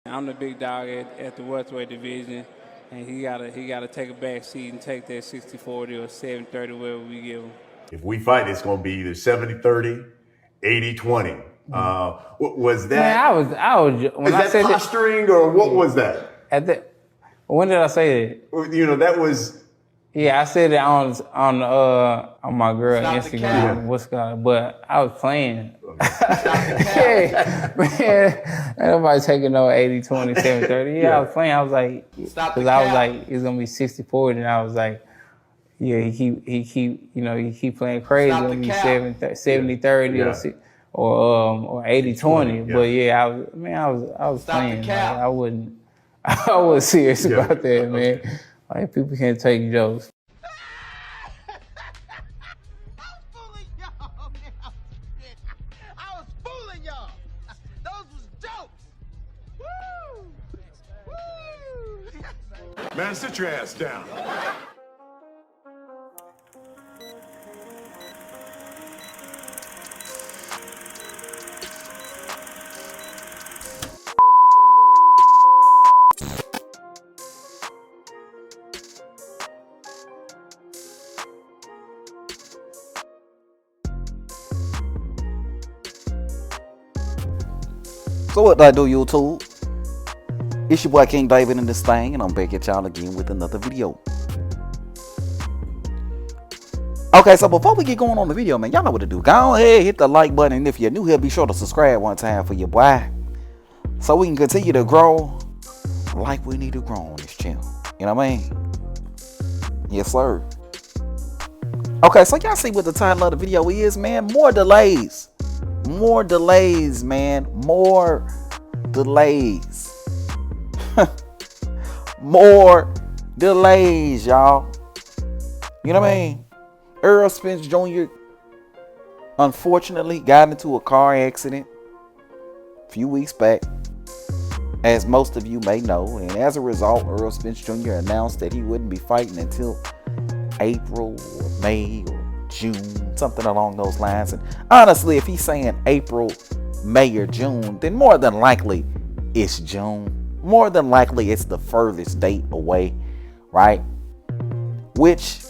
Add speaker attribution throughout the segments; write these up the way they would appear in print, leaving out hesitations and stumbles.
Speaker 1: I'm the big dog at the welterweight division, and he gotta take a back seat and take that 60-40 or 70-30, wherever we give him.
Speaker 2: If we fight, it's going to be either 70-30, 80-20. Was that?
Speaker 3: Man, I was when I said
Speaker 2: posturing or what was that?
Speaker 3: When did I say that?
Speaker 2: You know, that was.
Speaker 3: Yeah, I said it on my girl Instagram. What's going? But I was playing. Yeah, man, nobody taking no 80-20, 70-30. Yeah, I was playing. I was like, because I was like, it's gonna be 60-40, and I was like, yeah, he keep playing crazy. It's gonna be 70-30 or 80-20. But yeah, I was playing. I wasn't serious about that, man. Like, people can't take jokes.
Speaker 4: I was fooling y'all. Those was jokes. Woo!
Speaker 2: Man, sit your ass down.
Speaker 5: So what do I do, YouTube? It's your boy King David in this thing, and I'm back at y'all again with another video. Okay, so before we get going on the video, man, y'all know what to do. Go ahead, hit the like button, and if you're new here, be sure to subscribe one time for your boy, so we can continue to grow like we need to grow on this channel. You know what I mean? Yes, sir. Okay, so y'all see what the title of the video is, man? More delays. More delays, man. More delays. More delays, y'all. You know what I mean? Errol Spence Jr. unfortunately got into a car accident a few weeks back, as most of you may know. And as a result, Errol Spence Jr. announced that he wouldn't be fighting until April or May or June, something along those lines. And honestly, if he's saying April, May, or June, then more than likely it's June. More than likely it's the furthest date away, right? Which,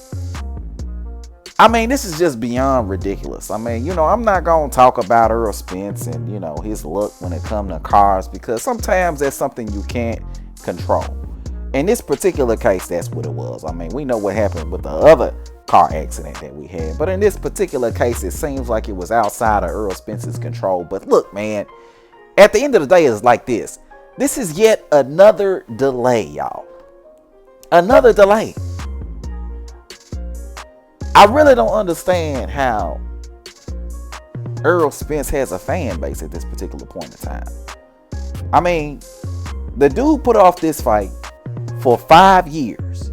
Speaker 5: I mean, this is just beyond ridiculous. I mean, you know, I'm not going to talk about Errol Spence and, you know, his luck when it comes to cars, because sometimes that's something you can't control. In this particular case, that's what it was. I mean, we know what happened with the other car accident that we had, but in this particular case, it seems like it was outside of Errol Spence's control. But look, man, at the end of the day, it's like this. This is yet another delay, y'all. Another delay. I really don't understand how Errol Spence has a fan base at this particular point in time. I mean, the dude put off this fight for 5 years.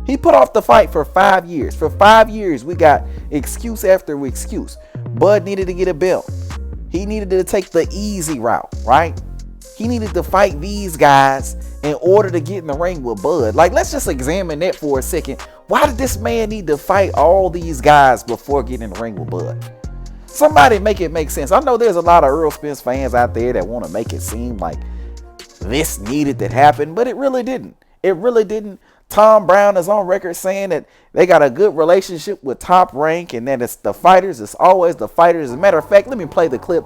Speaker 5: He put off the fight for 5 years. For 5 years, we got excuse after excuse. Bud needed to get a belt. He needed to take the easy route, right? He needed to fight these guys in order to get in the ring with Bud. Like, let's just examine that for a second. Why did this man need to fight all these guys before getting in the ring with Bud? Somebody make it make sense. I know there's a lot of Errol Spence fans out there that want to make it seem like this needed to happen, but it really didn't. It really didn't. Tom Brown is on record saying that they got a good relationship with Top Rank, and that it's the fighters. It's always the fighters. As a matter of fact, let me play the clip.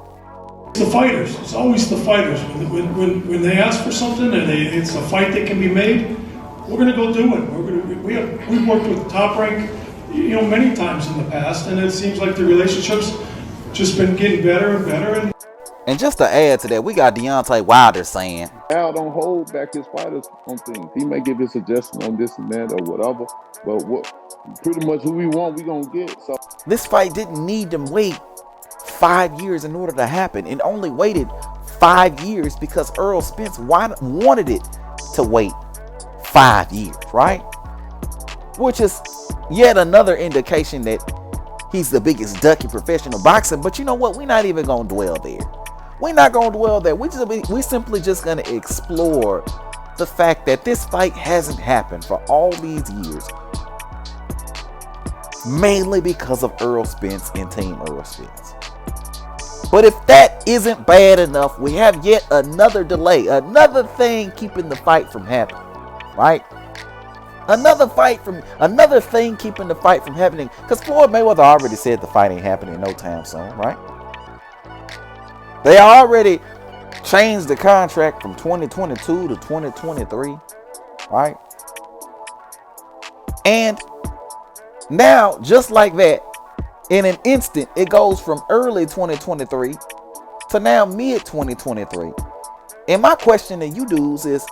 Speaker 6: It's the fighters. It's always the fighters. When they ask for something and it's a fight that can be made, we're going to go do it. We've worked with Top Rank, you know, many times in the past, and it seems like the relationship's just been getting better and better.
Speaker 5: And just to add to that, we got Deontay Wilder saying,
Speaker 7: Al don't hold back his fighters on things. He may give his suggestion on this and that or whatever, but pretty much who we want, we gonna get. So
Speaker 5: this fight didn't need to wait 5 years in order to happen. It only waited 5 years because Errol Spence wanted it to wait 5 years, right? Which is yet another indication that he's the biggest duck in professional boxing. But you know what? We're not even gonna dwell there. We're not going to dwell there. We simply just going to explore the fact that this fight hasn't happened for all these years, mainly because of Errol Spence and Team Errol Spence. But if that isn't bad enough, we have yet another delay, another thing keeping the fight from happening, right? Another thing keeping the fight from happening. Because Floyd Mayweather already said the fight ain't happening no time soon, right? They already changed the contract from 2022 to 2023, right? And now, just like that, in an instant, it goes from early 2023 to now mid 2023. And my question to you dudes is,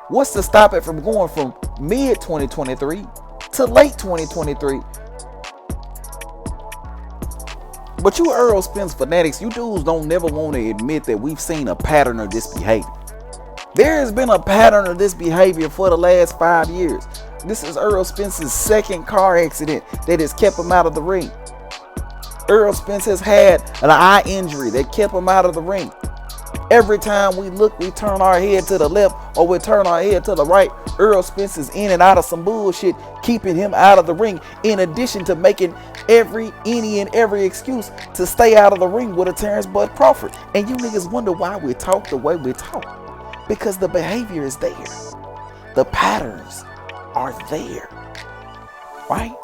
Speaker 5: what's to stop it from going from mid 2023 to late 2023? But you Errol Spence fanatics, you dudes don't never want to admit that we've seen a pattern of this behavior. There has been a pattern of this behavior for the last 5 years. This is Errol Spence's second car accident that has kept him out of the ring. Errol Spence has had an eye injury that kept him out of the ring. Every time we look, we turn our head to the left or we turn our head to the right. Errol Spence is in and out of some bullshit, keeping him out of the ring, in addition to making any and every excuse to stay out of the ring with a Terrence Bud Crawford. And you niggas wonder why we talk the way we talk. Because the behavior is there. The patterns are there, right?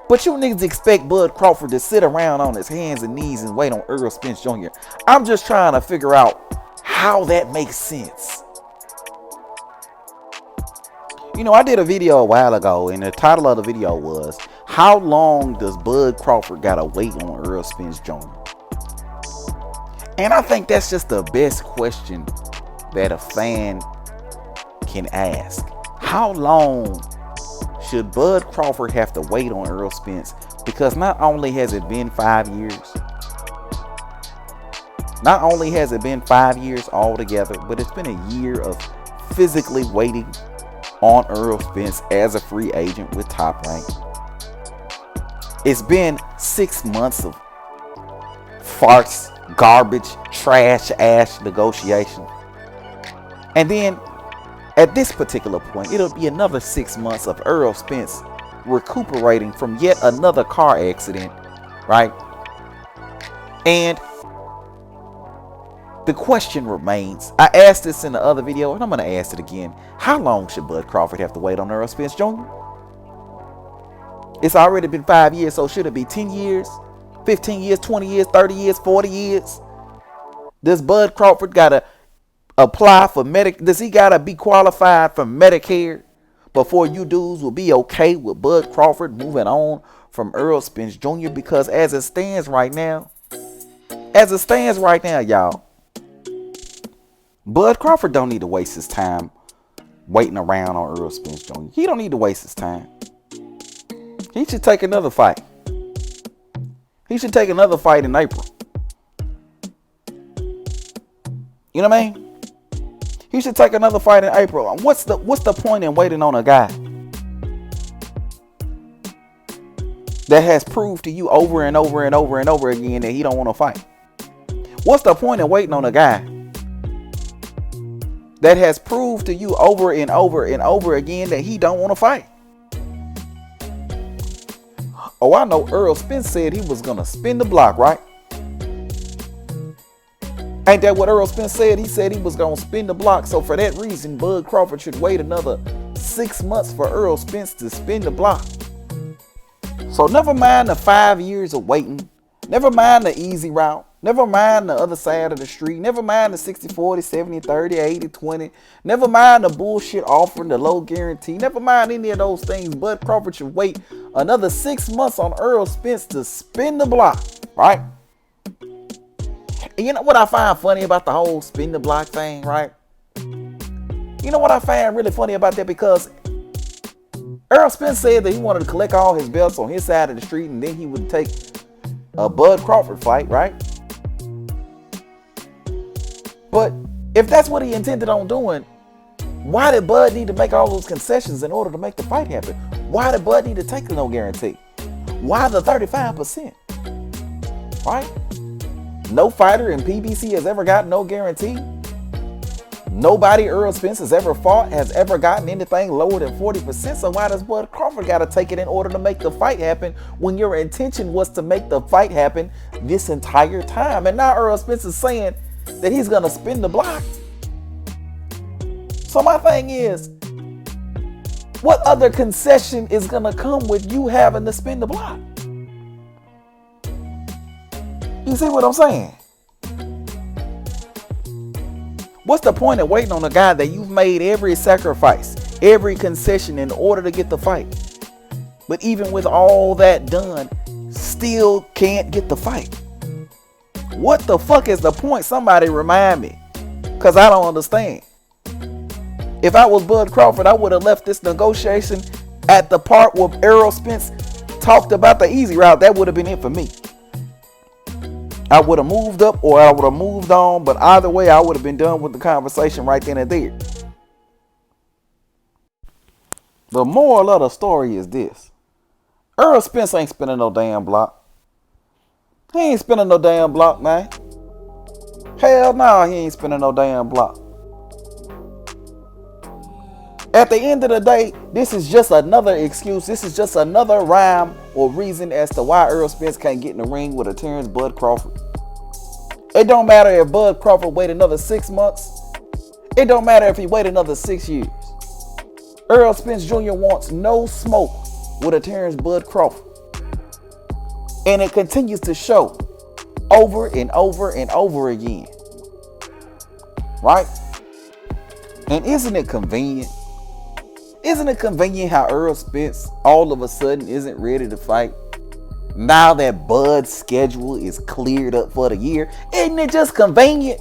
Speaker 5: But you niggas expect Bud Crawford to sit around on his hands and knees and wait on Errol Spence Jr. I'm just trying to figure out how that makes sense. You know, I did a video a while ago, and the title of the video was, how long does Bud Crawford gotta wait on Errol Spence Jr.? And I think that's just the best question that a fan can ask. How long should Bud Crawford have to wait on Errol Spence? Because not only has it been 5 years, not only has it been 5 years altogether, but it's been a year of physically waiting on Errol Spence as a free agent with Top Rank. It's been 6 months of farce, garbage, trash, ash negotiation. And then at this particular point, it'll be another 6 months of Errol Spence recuperating from yet another car accident, right? And the question remains, I asked this in the other video and I'm going to ask it again. How long should Bud Crawford have to wait on Errol Spence Jr.? It's already been 5 years, so should it be 10 years, 15 years, 20 years, 30 years, 40 years? Does Bud Crawford got to apply for does he gotta be qualified for Medicare before you dudes will be okay with Bud Crawford moving on from Errol Spence Jr.? Because as it stands right now, y'all, Bud Crawford don't need to waste his time waiting around on Errol Spence Jr. He don't need to waste his time. He should take another fight. He should take another fight in April. You know what I mean? He should take another fight in April. What's the point in waiting on a guy that has proved to you over and over and over and over again that he don't want to fight? What's the point in waiting on a guy that has proved to you over and over and over again that he don't want to fight? Oh, I know Errol Spence said he was gonna spin the block, right? Ain't that what Errol Spence said? He said he was going to spin the block. So for that reason, Bud Crawford should wait another 6 months for Errol Spence to spin the block. So never mind the 5 years of waiting. Never mind the easy route. Never mind the other side of the street. Never mind the 60-40, 70-30, 80-20. Never mind the bullshit offering, the low guarantee. Never mind any of those things. Bud Crawford should wait another 6 months on Errol Spence to spin the block, right? And you know what I find funny about the whole spin the block thing, right? You know what I find really funny about that? Because Errol Spence said that he wanted to collect all his belts on his side of the street and then he would take a Bud Crawford fight, right? But if that's what he intended on doing, why did Bud need to make all those concessions in order to make the fight happen? Why did Bud need to take the no guarantee? Why the 35%? Right? No fighter in PBC has ever got no guarantee. Nobody Errol Spence has ever fought has ever gotten anything lower than 40%. So why does Bud Crawford got to take it in order to make the fight happen when your intention was to make the fight happen this entire time? And now Errol Spence is saying that he's going to spin the block. So my thing is, what other concession is going to come with you having to spin the block? You see what I'm saying? What's the point of waiting on a guy that you've made every sacrifice, every concession in order to get the fight? But even with all that done, still can't get the fight. What the fuck is the point? Somebody remind me, because I don't understand. If I was Bud Crawford, I would have left this negotiation at the part where Errol Spence talked about the easy route. That would have been it for me. I would have moved up or I would have moved on, but either way, I would have been done with the conversation right then and there. The moral of the story is this. Errol Spence ain't spinning no damn block. He ain't spinning no damn block, man. Hell no, he ain't spinning no damn block. At the end of the day, this is just another excuse. This is just another rhyme or reason as to why Errol Spence can't get in the ring with a Terrence Bud Crawford. It don't matter if Bud Crawford wait another 6 months. It don't matter if he wait another 6 years. Errol Spence Jr. wants no smoke with a Terrence Bud Crawford. And it continues to show over and over and over again. Right? And isn't it convenient? Isn't it convenient how Errol Spence all of a sudden isn't ready to fight now that Bud's schedule is cleared up for the year? Isn't it just convenient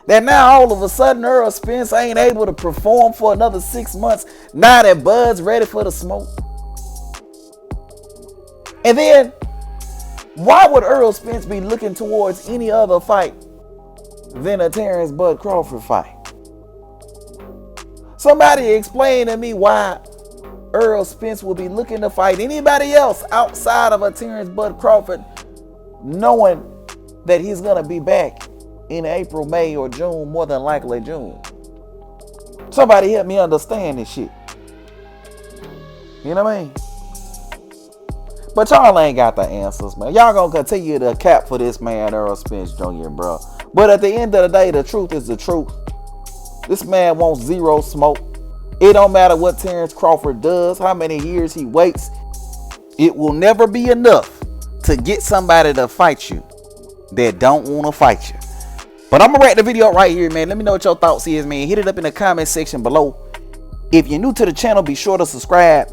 Speaker 5: that now all of a sudden Errol Spence ain't able to perform for another 6 months now that Bud's ready for the smoke? And then why would Errol Spence be looking towards any other fight than a Terrence Bud Crawford fight? Somebody explain to me why Errol Spence will be looking to fight anybody else outside of a Terrence Bud Crawford, knowing that he's going to be back in April, May, or June, more than likely June. Somebody help me understand this shit. You know what I mean? But y'all ain't got the answers, man. Y'all gonna continue to cap for this man, Errol Spence Jr., bro. But at the end of the day, the truth is the truth. This man wants zero smoke. It don't matter what Terrence Crawford does, how many years he waits. It will never be enough to get somebody to fight you that don't want to fight you. But I'm going to wrap the video right here, man. Let me know what your thoughts is, man. Hit it up in the comment section below. If you're new to the channel, be sure to subscribe.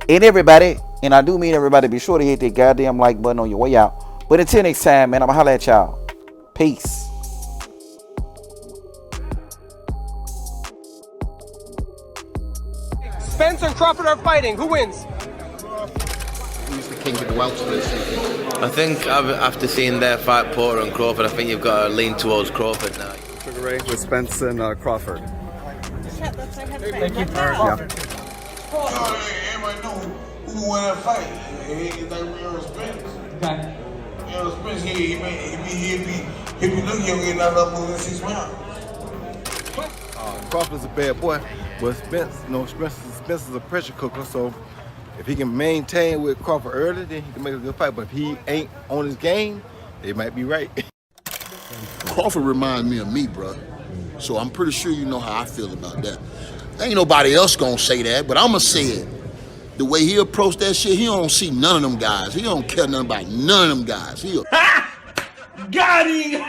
Speaker 5: And everybody, and I do mean everybody, be sure to hit that goddamn like button on your way out. But until next time, man, I'm going to holler at y'all. Peace.
Speaker 8: Spence and Crawford are fighting. Who wins?
Speaker 9: Who's the king of the welterweights?
Speaker 10: I think after seeing their fight, Porter and Crawford, I think you've got to lean towards Crawford now.
Speaker 11: Sugar Ray with Spence and Crawford.
Speaker 8: Thank you.
Speaker 11: Yeah.
Speaker 12: Everybody know who won that fight. It's like Errol Spence.
Speaker 8: Okay.
Speaker 12: Errol Spence, he'll be looking at getting knocked up within 6 rounds.
Speaker 11: Crawford's a bad boy, but Spence, Spence is a pressure cooker, so if he can maintain with Crawford early, then he can make a good fight. But if he ain't on his game, they might be right.
Speaker 13: Crawford reminds me of me, bro. So I'm pretty sure you know how I feel about that. Ain't nobody else gonna say that, but I'ma say it. The way he approached that shit, he don't see none of them guys. He don't care nothing about none of them guys.
Speaker 12: Got him!